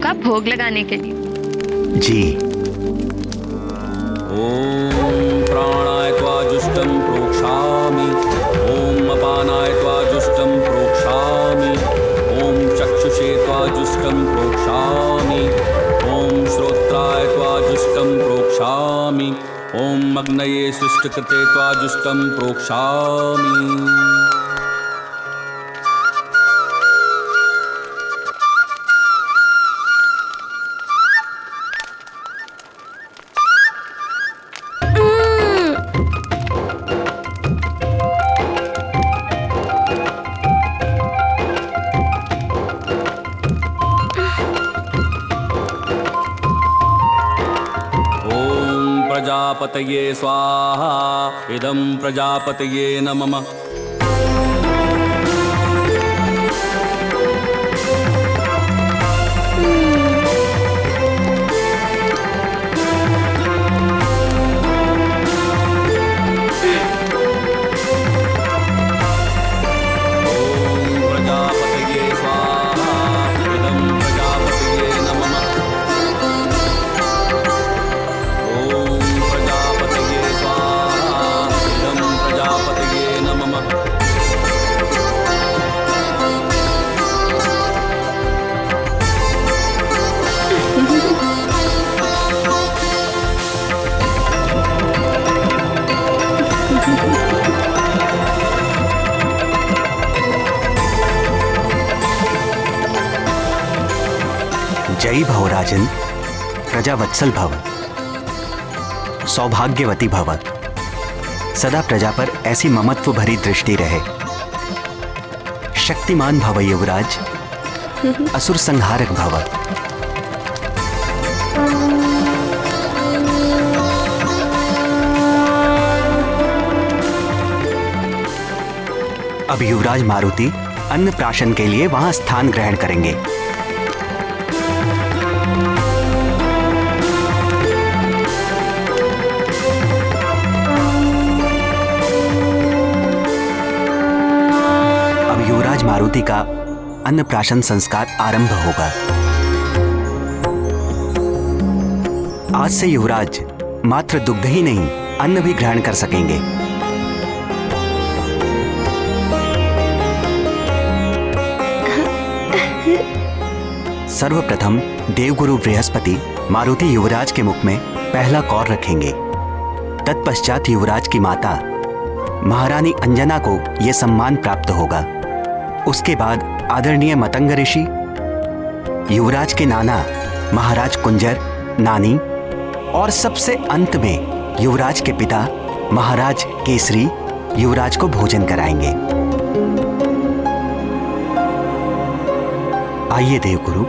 का भोग लगाने के लिए। जी। ओम प्राणाय त्वा जुष्टं प्रोक्षामि, ओम अपानाय त्वा जुष्टं प्रोक्षामि, ओम चक्षुषे त्वा जुष्टं प्रोक्षामि, ओम श्रोत्राय त्वा जुष्टं प्रोक्षामि, ओम अग्नये सृष्टकृते त्वा जुष्टं प्रोक्षामि। प्रजापतये स्वाहा, इदं प्रजापतये नमः। जय भव राजन, प्रजावत्सल भव, सौभाग्यवती भव, सदा प्रजा पर ऐसी ममत्व भरी दृष्टि रहे। शक्तिमान भव युवराज, असुर संहारक भव। अब युवराज मारुति अन्नप्राशन के लिए वहां स्थान ग्रहण करेंगे। मारुति का अन्नप्राशन संस्कार आरंभ होगा। आज से युवराज मात्र दुग्ध ही नहीं, अन्न भी ग्रहण कर सकेंगे। सर्वप्रथम देवगुरु बृहस्पति मारुति युवराज के मुख में पहला कौर रखेंगे। तत्पश्चात युवराज की माता महारानी अंजना को यह सम्मान प्राप्त होगा। उसके बाद आदरणीय मतंग ऋषि, युवराज के नाना महाराज कुंजर, नानी और सबसे अंत में युवराज के पिता महाराज केसरी युवराज को भोजन कराएंगे। आइए देवगुरु।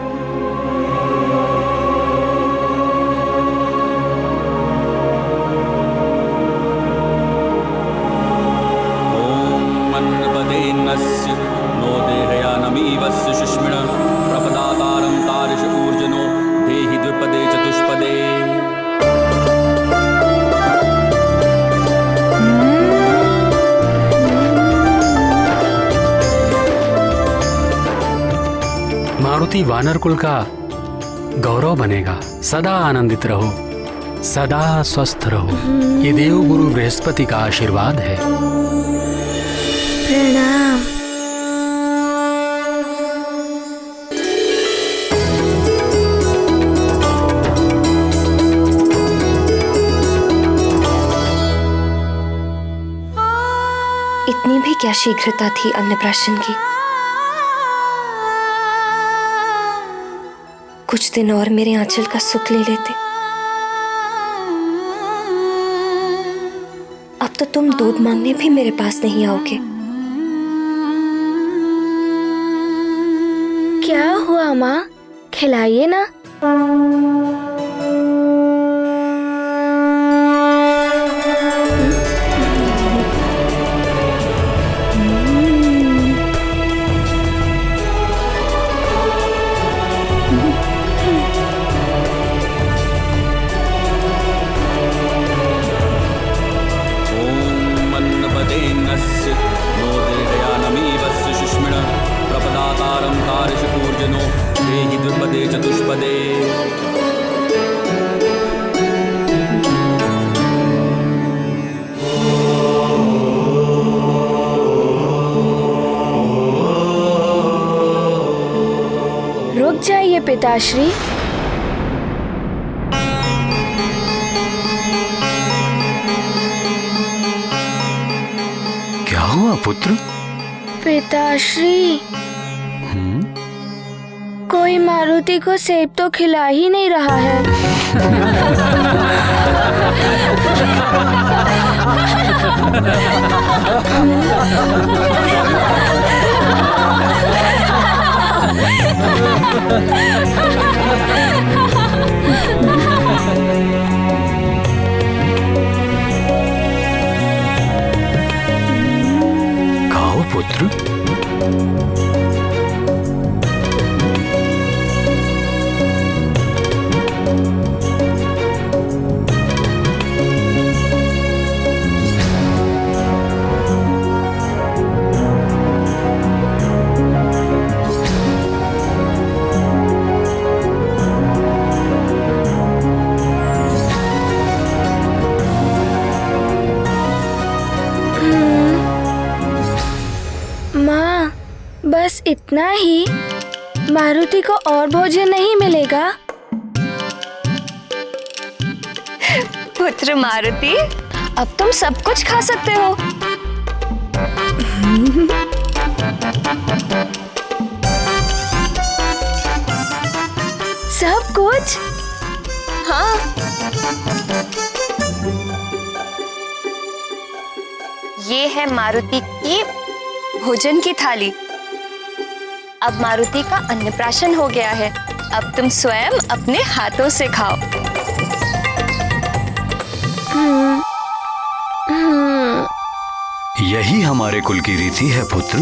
मारुति वानर कुल का गौरव बनेगा। सदा आनंदित रहो, सदा स्वस्थ रहो। ये देव गुरु बृहस्पति का आशीर्वाद है। प्रणाम। इतनी भी क्या शीघ्रता थी अन्नप्राशन की। कुछ दिन और मेरे आंचल का सुख ले लेते। अब तो तुम दूध मांगने भी मेरे पास नहीं आओगे। क्या हुआ माँ, खिलाइए ना। देहि द्विपदे चतुष्पदे रुक जाइए पिताश्री। क्या हुआ पुत्र? पिताश्री, कोई मारुति को सेब तो खिला ही नहीं रहा है। खाओ पुत्र। माँ, बस इतना ही? मारुति को और भोजन नहीं मिलेगा? पुत्र मारुति, अब तुम सब कुछ खा सकते हो। सब कुछ? हाँ, ये है मारुति की भोजन की थाली। अब मारुति का अन्नप्राशन हो गया है। अब तुम स्वयं अपने हाथों से खाओ। यही हमारे कुल की रीति है पुत्र।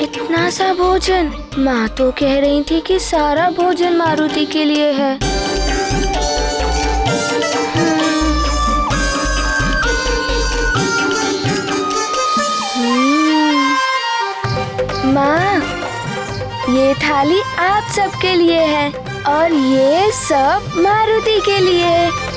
इतना सा भोजन? माँ तो कह रही थी कि सारा भोजन मारुति के लिए है। माँ, ये थाली आप सबके लिए है और ये सब मारुति के लिए है।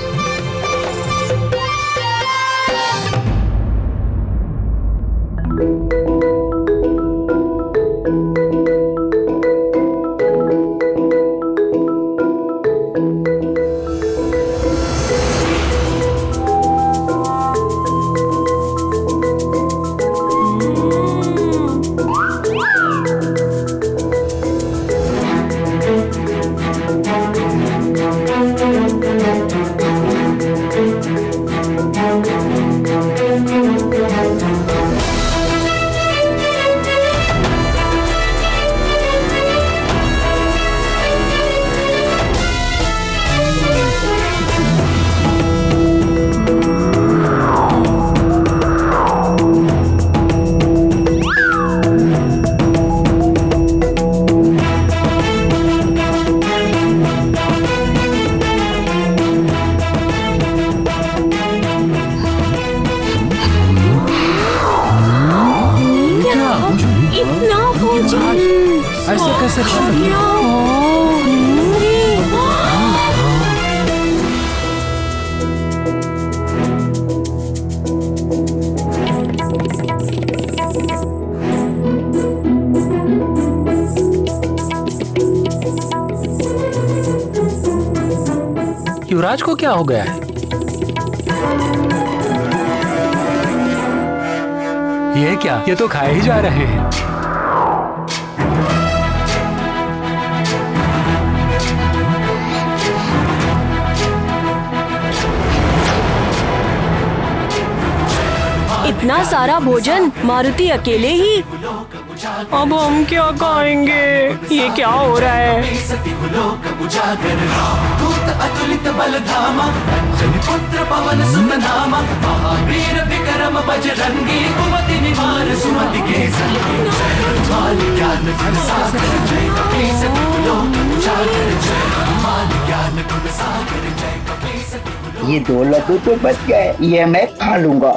ऐसे कैसे खा सकते हो? युवराज को क्या हो गया है? ये क्या? ये तो खाए ही जा रहे हैं। इतना सारा भोजन मारुति अकेले ही? अब हम क्या खाएंगे? ये क्या हो रहा है? अतुलित बलधामा अंजनी पुत्र पवन सुत नामा महावीर विक्रम बजरंगी कुमति निवार सुमति के संगी जय ज्ञान सागर जय लोक उजागर जय ज्ञान गुण सागर जय कपीस ये 2 लड्डू तो बच गए, ये मैं खा लूंगा।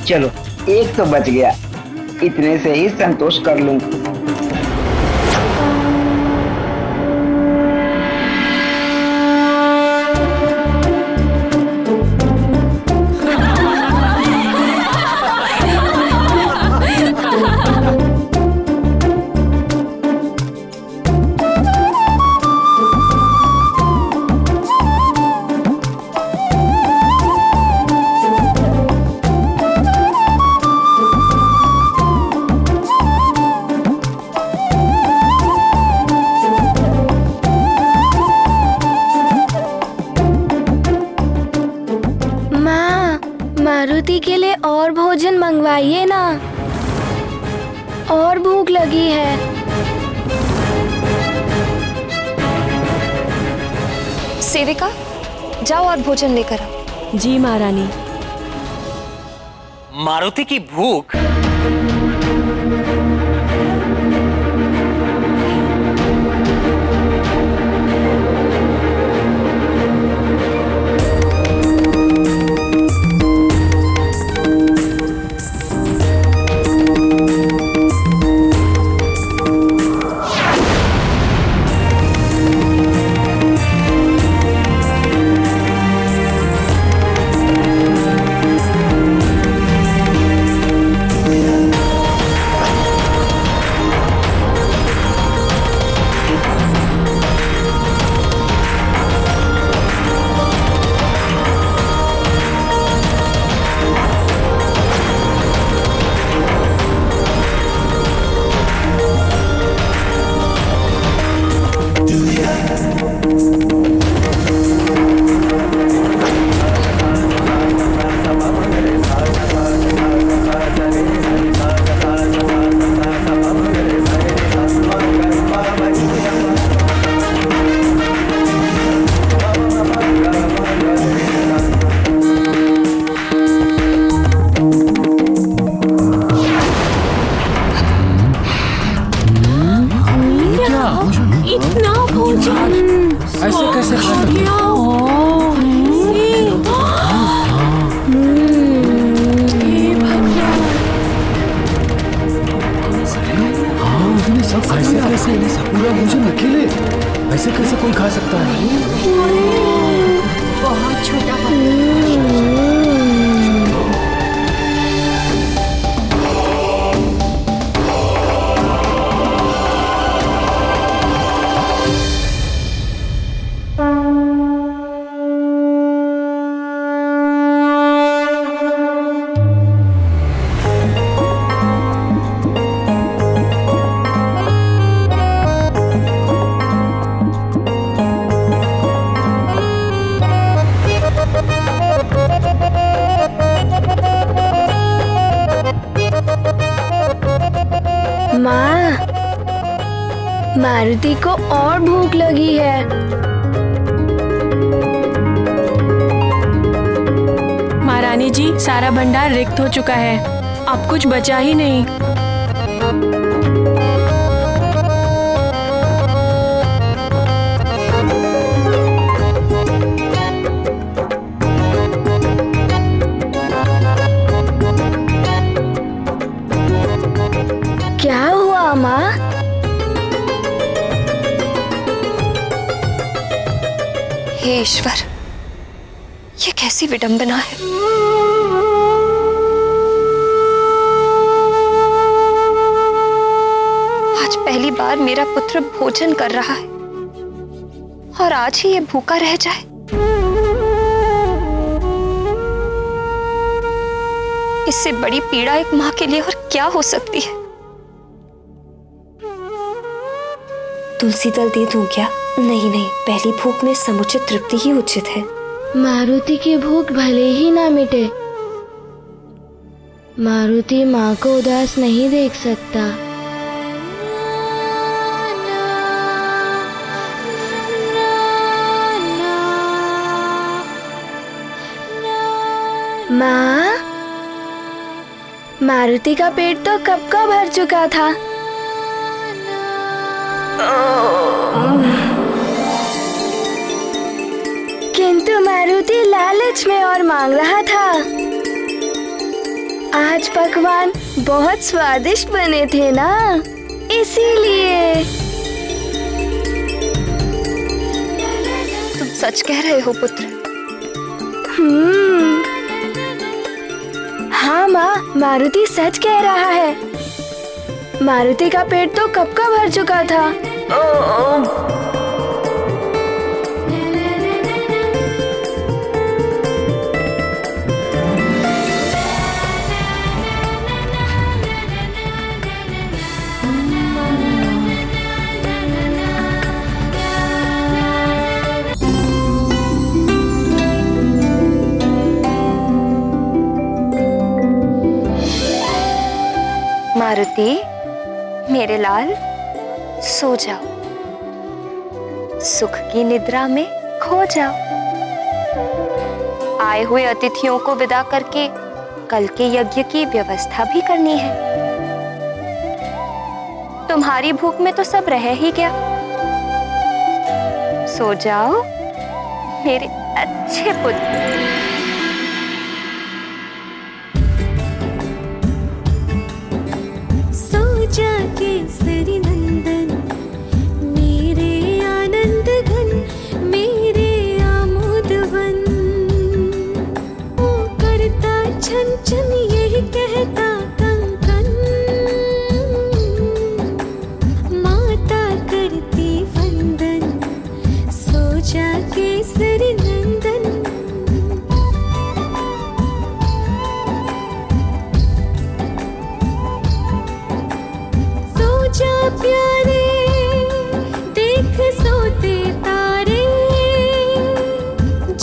चलो, एक तो बच गया, इतने से ही संतोष कर लूं। मारुति के लिए और भोजन मंगवाइए ना, और भूख लगी है। सेविका, जाओ और भोजन लेकर आओ। जी महारानी। मारुति की भूख इतना भोजन ऐसे कैसे खा सकते ऐसे कैसे पूरा भोजन अकेले, ऐसे कैसे कोई खा सकता है? बहुत छोटा माँ, मारुति को और भूख लगी है। महारानी जी, सारा भंडार रिक्त हो चुका है, अब कुछ बचा ही नहीं। क्या हुआ माँ? हे ईश्वर, ये कैसी विडंबना है। आज पहली बार मेरा पुत्र भोजन कर रहा है और आज ही ये भूखा रह जाए। इससे बड़ी पीड़ा एक माँ के लिए और क्या हो सकती है। तुलसी दल दे दूं क्या? नहीं नहीं, पहली भूख में समुचित तृप्ति ही उचित है। मारुति की भूख भले ही ना मिटे, मारुति माँ को उदास नहीं देख सकता। माँ, मारुति का पेट तो कब का भर चुका था। किंतु मारुति लालच में और मांग रहा था। आज पकवान बहुत स्वादिष्ट बने थे ना, इसीलिए। तुम सच कह रहे हो पुत्र? हाँ माँ, मारुति सच कह रहा है। मारुति का पेट तो कब का भर चुका था। मारुति, मेरे लाल, सो जाओ, सुख की निद्रा में खो जाओ। आए हुए अतिथियों को विदा करके कल के यज्ञ की व्यवस्था भी करनी है। तुम्हारी भूख में तो सब रह ही गया। सो जाओ मेरे अच्छे पुत्र। केसरी नंदन मेरे आनंद घन, मेरे आमोदवन। वो करता छन छन यही कहता कंकन, माता करती वंदन। सो जा केसरी नंदन। प्यारे देख सोते तारे,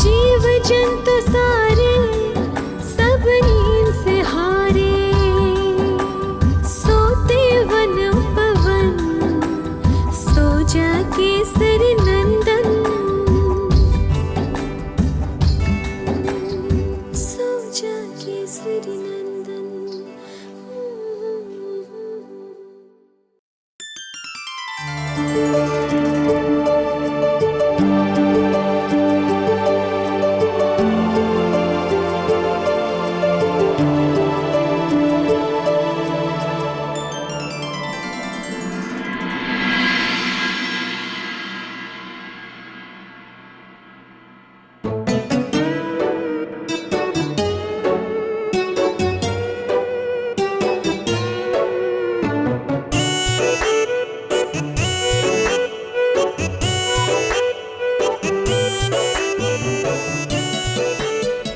जीव जंतु सारे सब नींद से हारे। सोते वन पवन, सो जा केसरी नंदन। सो जा केसरी नंदन।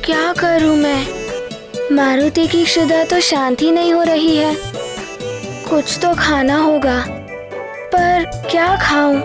क्या करूं मैं? मारुति की क्षुधा तो शांत ही नहीं हो रही है। कुछ तो खाना होगा, पर क्या खाऊं?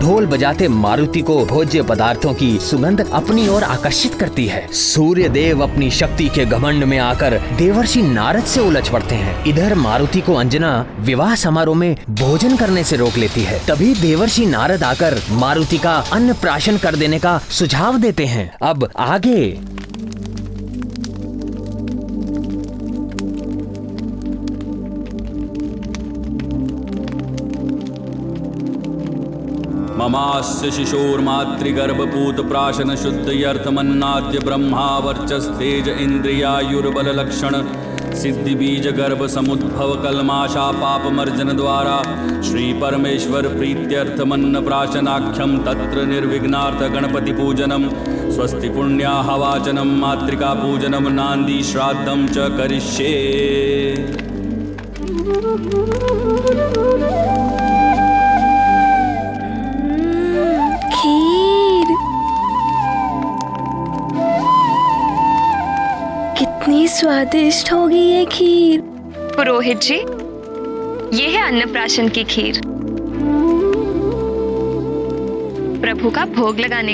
ढोल बजाते मारुति को भोज्य पदार्थों की सुगंध अपनी ओर आकर्षित करती है। सूर्य देव अपनी शक्ति के घमंड में आकर देवर्षि नारद से उलझ पड़ते हैं। इधर मारुति को अंजना विवाह समारोह में भोजन करने से रोक लेती है। तभी देवर्षि नारद आकर मारुति का अन्न प्राशन कर देने का सुझाव देते हैं। अब आगे ममास्य शिशोर्मातृगर्भपूत प्राशन शुद्धयर्थमन्नाद्य ब्रह्मा वर्चस्तेज इंद्रियायुर्बल लक्षण सिद्धि बीज गर्भ समुद्भव कलमाशा पापमर्जन द्वारा श्री परमेश्वर प्रीत्यर्थमन्न प्राशनाख्यम तत्र निर्विघ्नार्थ गणपति पूजनम स्वस्ति पुण्याह वाचनम मातृका पूजनम नांदी श्राद्धम च करिष्ये। खीर कितनी स्वादिष्ट होगी ये खीर। पुरोहित जी, ये है अन्नप्राशन की खीर, प्रभु का भोग लगाने